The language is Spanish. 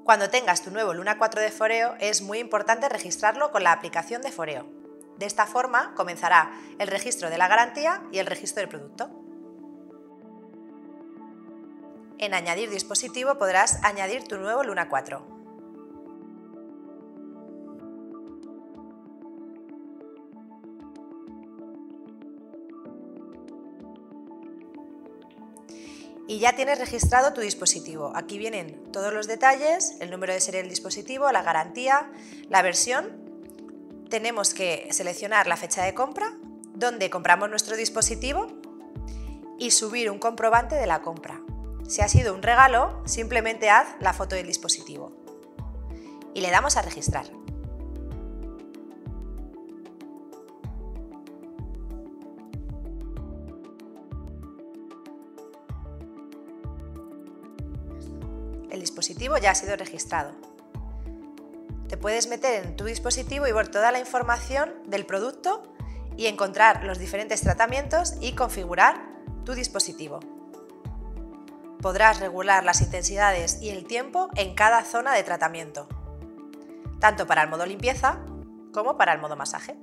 Cuando tengas tu nuevo Luna 4 de foreo, es muy importante registrarlo con la aplicación de foreo. De esta forma comenzará el registro de la garantía y el registro del producto. En Añadir dispositivo podrás añadir tu nuevo Luna 4. Y ya tienes registrado tu dispositivo. Aquí vienen todos los detalles, el número de serie del dispositivo, la garantía, la versión. Tenemos que seleccionar la fecha de compra, dónde compramos nuestro dispositivo y subir un comprobante de la compra. Si ha sido un regalo, simplemente haz la foto del dispositivo y le damos a registrar. El dispositivo ya ha sido registrado. Te puedes meter en tu dispositivo y ver toda la información del producto y encontrar los diferentes tratamientos y configurar tu dispositivo. Podrás regular las intensidades y el tiempo en cada zona de tratamiento, tanto para el modo limpieza como para el modo masaje.